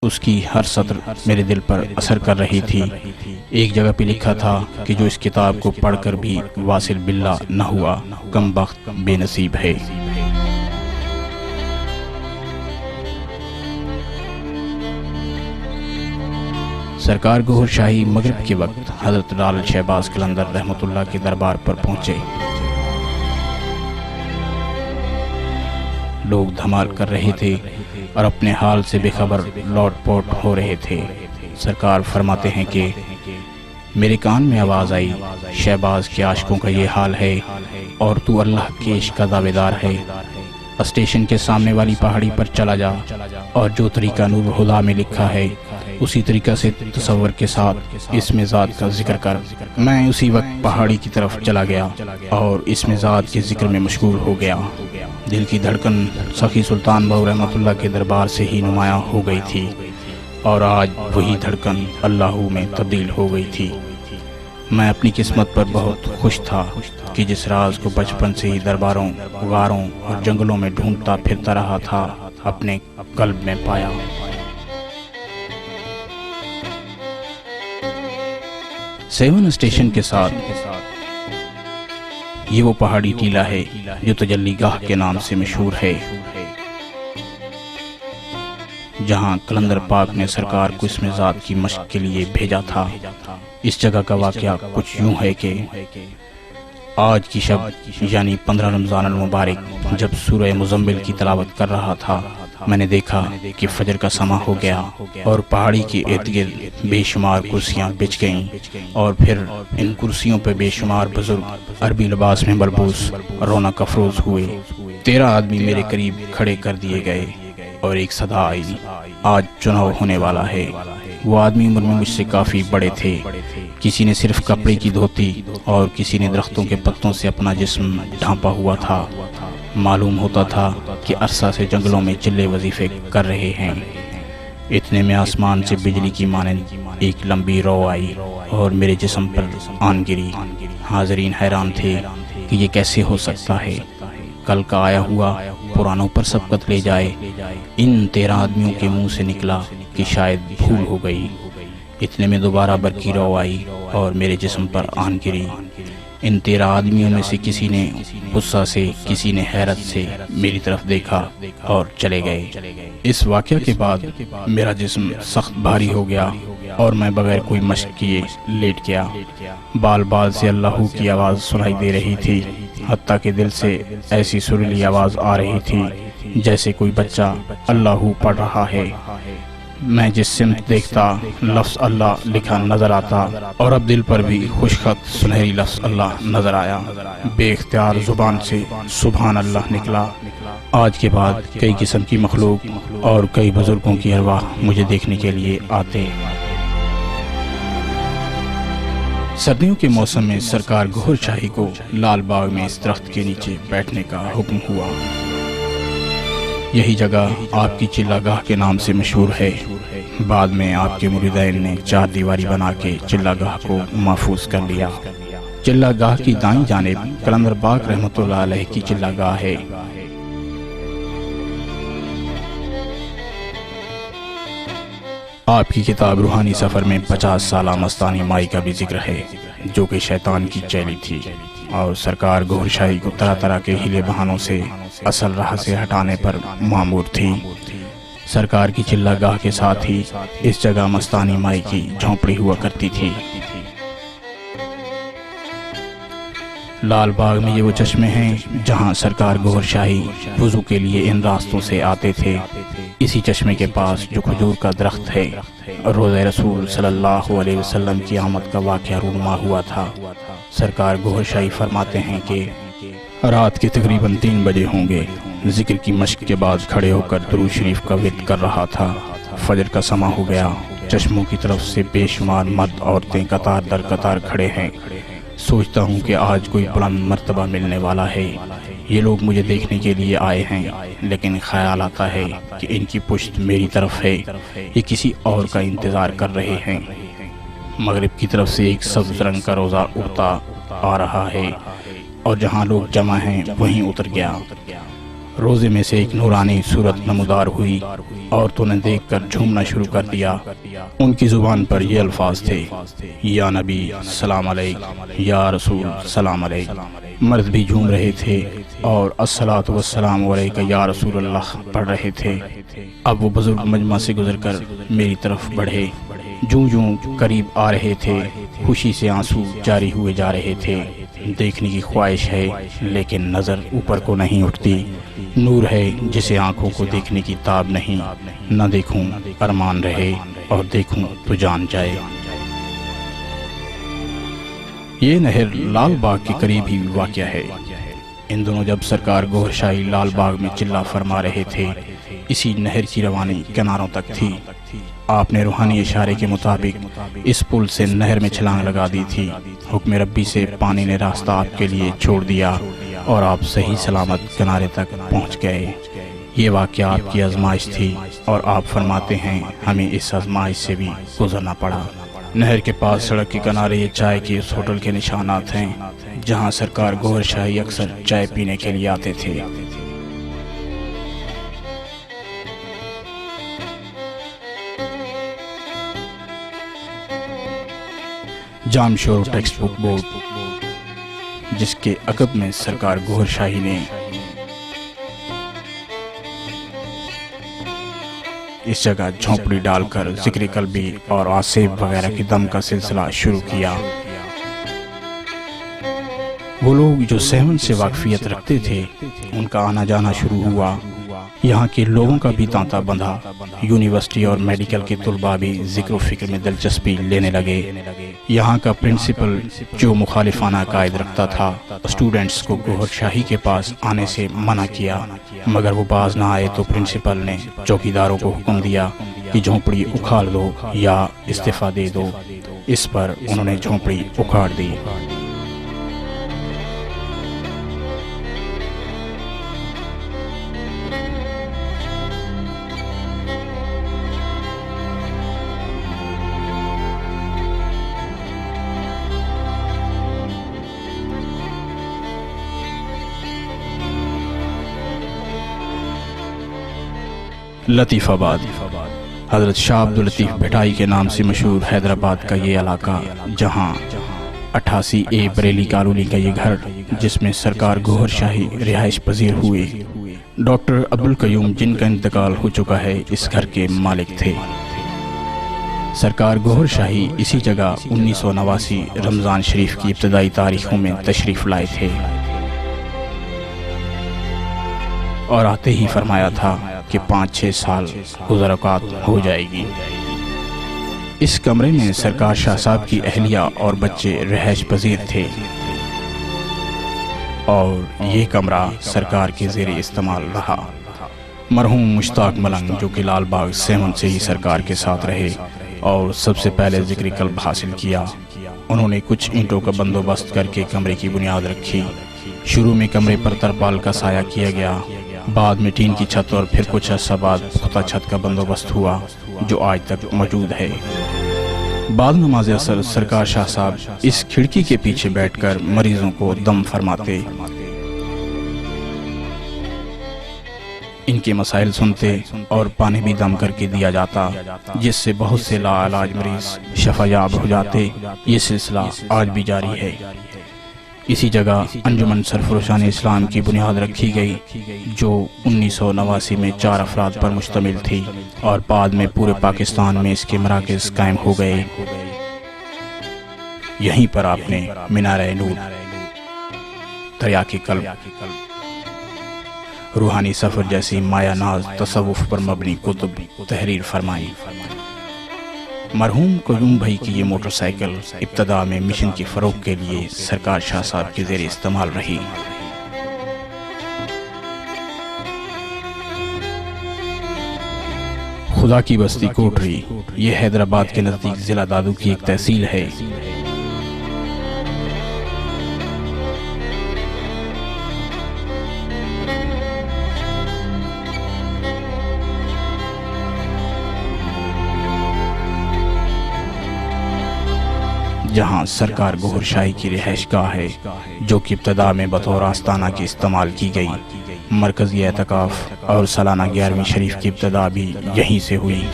اس کی ہر سطر میرے دل پر اثر کر رہی تھی۔ ایک جگہ پہ لکھا تھا کہ جو اس کتاب کو پڑھ کر بھی واصل باللہ نہ ہوا کم بخت بے نصیب ہے۔ سرکار گوہر شاہی مغرب کے وقت حضرت لال شہباز قلندر رحمۃ اللہ کے دربار پر پہنچے۔ لوگ دھمال کر رہے تھے اور اپنے حال سے بے خبر لوٹ پوٹ ہو رہے تھے۔ سرکار فرماتے ہیں کہ میرے کان میں آواز آئی، شہباز کے عاشقوں کا یہ حال ہے اور تو اللہ کے عشق کا دعوے دار ہے۔ اسٹیشن کے سامنے والی پہاڑی پر چلا جا اور جو طریقہ نور الہدیٰ میں لکھا ہے اسی طریقہ سے تصور کے ساتھ اسم ذات کا ذکر کر۔ میں اسی وقت پہاڑی کی طرف چلا گیا اور اسم ذات کے ذکر میں مشغول ہو گیا۔ دل کی دھڑکن سخی سلطان بہو رحمۃ اللہ کے دربار سے ہی نمایاں ہو گئی تھی اور آج وہی دھڑکن اللہ میں تبدیل ہو گئی تھی۔ میں اپنی قسمت پر بہت خوش تھا کہ جس راز کو بچپن سے ہی درباروں، غاروں اور جنگلوں میں ڈھونڈتا پھرتا رہا تھا اپنے قلب میں پایا۔ سیون اسٹیشن کے ساتھ یہ وہ پہاڑی ٹیلہ ہے جو تجلی گاہ کے نام سے مشہور ہے، جہاں قلندر پاک نے سرکار کو اسم ذات کی مشق کے لیے بھیجا تھا۔ اس جگہ کا واقعہ کچھ یوں ہے کہ آج کی شب یعنی 15 رمضان المبارک جب سورہ مزمل کی تلاوت کر رہا تھا، میں نے دیکھا کہ فجر کا سما ہو گیا اور پہاڑی کے ارد گرد بے شمار کرسیاں بچھ گئیں اور پھر ان کرسیوں پہ بے شمار بزرگ عربی لباس میں ملبوس رونق افروز ہوئے۔ 13 آدمی میرے قریب کھڑے کر دیے گئے اور ایک صدا آئی، آج چناؤ ہونے والا ہے۔ وہ آدمی عمر میں مجھ سے کافی بڑے تھے، کسی نے صرف کپڑے کی دھوتی اور کسی نے درختوں کے پتوں سے اپنا جسم ڈھانپا ہوا تھا۔ معلوم ہوتا تھا کہ عرصہ سے جنگلوں میں چلے وظیفے کر رہے ہیں۔ اتنے میں آسمان سے بجلی کی مانند ایک لمبی رو آئی اور میرے جسم پر آن گری۔ حاضرین حیران تھے کہ یہ کیسے ہو سکتا ہے، کل کا آیا ہوا پرانوں پر سبقت لے جائے۔ ان 13 آدمیوں کے منہ سے نکلا کہ شاید بھول ہو گئی۔ اتنے میں دوبارہ برقی رو آئی اور میرے جسم پر آن گری۔ ان 13 آدمیوں میں سے کسی نے غصہ سے، کسی نے حیرت سے میری طرف دیکھا اور چلے گئے۔ اس واقعہ کے بعد میرا جسم سخت بھاری ہو گیا اور میں بغیر کوئی مشق کیے لیٹ گیا۔ بال بال سے اللہ کی آواز سنائی دے رہی تھی، حتیٰ کہ دل سے ایسی سریلی آواز آ رہی تھی جیسے کوئی بچہ اللہ پڑھ رہا ہے۔ میں جس سمت دیکھتا لفظ اللہ لکھا نظر آتا اور اب دل پر بھی خوشخط سنہری لفظ اللہ نظر آیا۔ بے اختیار زبان سے سبحان اللہ نکلا۔ آج کے بعد کئی قسم کی مخلوق اور کئی بزرگوں کی ارواح مجھے دیکھنے کے لیے آتے۔ سردیوں کے موسم میں سرکار گوہر شاہی کو لال باغ میں اس درخت کے نیچے بیٹھنے کا حکم ہوا۔ یہی جگہ آپ کی چلہ گاہ کے نام سے مشہور ہے۔ بعد میں آپ کے مریدین نے 4 دیواری بنا کے چلہ گاہ کو محفوظ کر لیا۔ چلہ گاہ کی دائیں جانب قلندر پاک رحمۃ اللہ علیہ کی چلہ گاہ ہے۔ آپ کی کتاب روحانی سفر میں 50 سالہ مستانی مائی کا بھی ذکر ہے جو کہ شیطان کی چیلی تھی اور سرکار گوہر شاہی کو طرح طرح کے ہیلے بہانوں سے اصل راہ سے ہٹانے پر مامور تھی۔ سرکار کی چلہ گاہ کے ساتھ ہی اس جگہ مستانی مائی کی جھونپڑی ہوا کرتی تھی۔ لال باغ میں یہ وہ چشمے ہیں جہاں سرکار گوہر شاہی وضو کے لیے ان راستوں سے آتے تھے۔ اسی چشمے کے پاس جو کھجور کا درخت ہے، روضہ رسول صلی اللہ علیہ وسلم کی آمد کا واقعہ رونما ہوا تھا۔ سرکار گوہر شاہی فرماتے ہیں کہ رات کے تقریباً 3 بجے ہوں گے، ذکر کی مشق کے بعد کھڑے ہو کر درود شریف کا ورد کر رہا تھا۔ فجر کا سما ہو گیا، چشموں کی طرف سے بے شمار مرد عورتیں قطار در قطار کھڑے ہیں۔ سوچتا ہوں کہ آج کوئی بلند مرتبہ ملنے والا ہے۔ یہ لوگ مجھے دیکھنے کے لیے آئے ہیں، لیکن خیال آتا ہے کہ ان کی پشت میری طرف ہے، یہ کسی اور کا انتظار کر رہے ہیں۔ مغرب کی طرف سے ایک سبز رنگ کا روزہ اڑتا آ رہا ہے اور جہاں لوگ جمع ہیں وہیں اتر گیا۔ روزے میں سے ایک نورانی صورت نمودار ہوئی، عورتوں نے دیکھ کر جھومنا شروع کر دیا۔ ان کی زبان پر یہ الفاظ تھے: یا نبی سلام علیک، یا رسول سلام علیک۔ مرد بھی جھوم رہے تھے اور الصلاۃ والسلام علیک یا رسول اللہ پڑھ رہے تھے۔ اب وہ بزرگ مجمع سے گزر کر میری طرف بڑھے، جوں جوں قریب آ رہے تھے خوشی سے آنسو جاری ہوئے جا رہے تھے۔ دیکھنے کی خواہش ہے لیکن نظر اوپر کو نہیں اٹھتی، نور ہے جسے آنکھوں کو دیکھنے کی تاب نہیں، نہ دیکھوں ارمان رہے اور دیکھوں تو جان جائے۔ یہ نہر لال باغ کے قریب ہی واقع ہے۔ ان دنوں جب سرکار گوھر شاہی لال باغ میں چلہ فرما رہے تھے، اسی نہر کی روانی کناروں تک تھی۔ آپ نے روحانی اشارے کے مطابق اس پل سے نہر میں چھلانگ لگا دی تھی۔ حکم ربی سے پانی نے راستہ آپ کے لیے چھوڑ دیا اور آپ صحیح سلامت کنارے تک پہنچ گئے۔ یہ واقعہ آپ کی آزمائش تھی اور آپ فرماتے ہیں ہمیں اس آزمائش سے بھی گزرنا پڑا۔ نہر کے پاس سڑک کے کنارے یہ چائے کے اس ہوٹل کے نشانات ہیں جہاں سرکار گوھر شاہی اکثر چائے پینے کے لیے آتے تھے۔ جام شور ٹیکسٹ بک بورڈ، جس کے عقب میں سرکار گوھر شاہی نے اس جگہ جھونپڑی ڈال کر ذکر قلبی اور آصیب وغیرہ کی دم کا سلسلہ شروع کیا۔ وہ لوگ جو سیون سے واقفیت رکھتے تھے ان کا آنا جانا شروع ہوا۔ یہاں کے لوگوں کا بھی تانتا بندھا۔ یونیورسٹی اور میڈیکل کے طلباء بھی ذکر و فکر میں دلچسپی لینے لگے۔ یہاں کا پرنسپل جو مخالفانہ عقائد رکھتا تھا، اسٹوڈنٹس کو گوھر شاہی کے پاس آنے سے منع کیا، مگر وہ باز نہ آئے تو پرنسپل نے چوکیداروں کو حکم دیا کہ جھونپڑی اکھاڑ دو یا استعفیٰ دے دو۔ اس پر انہوں نے جھونپڑی اکھاڑ دی۔ لطیف آباد، حضرت شاہ عبداللطیف بھٹائی کے نام سے مشہور حیدرآباد کا یہ علاقہ، جہاں 88A بریلی کالونی کا یہ گھر جس میں سرکار گوھر شاہی رہائش پذیر ہوئے، ڈاکٹر عبدالقیوم جن کا انتقال ہو چکا ہے اس گھر کے مالک تھے۔ سرکار گوھر شاہی اسی جگہ 1989 رمضان شریف کی ابتدائی تاریخوں میں تشریف لائے تھے اور آتے ہی فرمایا تھا کہ 5-6 سال گزر اوقات ہو جائے گی۔ اس کمرے میں سرکار شاہ صاحب کی اہلیہ اور بچے رہائش پذیر تھے اور یہ کمرہ سرکار کے زیر استعمال رہا۔ مرحوم مشتاق ملنگ جو کہ لال باغ 7 سے ہی سرکار کے ساتھ رہے اور سب سے پہلے ذکر قلب حاصل کیا، انہوں نے کچھ اینٹوں کا بندوبست کر کے کمرے کی بنیاد رکھی۔ شروع میں کمرے پر ترپال کا سایہ کیا گیا، بعد میں ٹین کی چھت اور پھر کچھ عرصہ بعد پختہ چھت کا بندوبست ہوا جو آج تک موجود ہے۔ بعد نماز عصر سرکار شاہ صاحب اس کھڑکی کے پیچھے بیٹھ کر مریضوں کو دم فرماتے، ان کے مسائل سنتے اور پانی بھی دم کر کے دیا جاتا، جس سے بہت سے لا علاج مریض شفا یاب ہو جاتے۔ یہ سلسلہ آج بھی جاری ہے۔ اسی جگہ انجمن سرفروشان اسلام کی بنیاد رکھی گئی جو 1989 میں 4 افراد پر مشتمل تھی اور بعد میں پورے پاکستان میں اس کے مراکز قائم ہو گئے۔ یہیں پر آپ نے مینار نور، تریاق قلب، روحانی سفر جیسی مایا ناز تصوف پر مبنی کتب تحریر فرمائی۔ مرحوم قیوم بھائی کی یہ موٹر سائیکل ابتدا میں مشن کی فروغ کے لیے سرکار شاہ صاحب کے زیر استعمال رہی۔ خدا کی بستی کوٹری، یہ حیدرآباد کے نزدیک ضلع دادو کی ایک تحصیل ہے۔ جہاں سرکار گہر شاہی کی رہائش گاہ ہے، جو کہ ابتدا میں بطور آستانہ کے استعمال کی گئی۔ مرکزی اعتکاف اور سالانہ 11ویں شریف کی ابتدا بھی یہیں سے ہوئی۔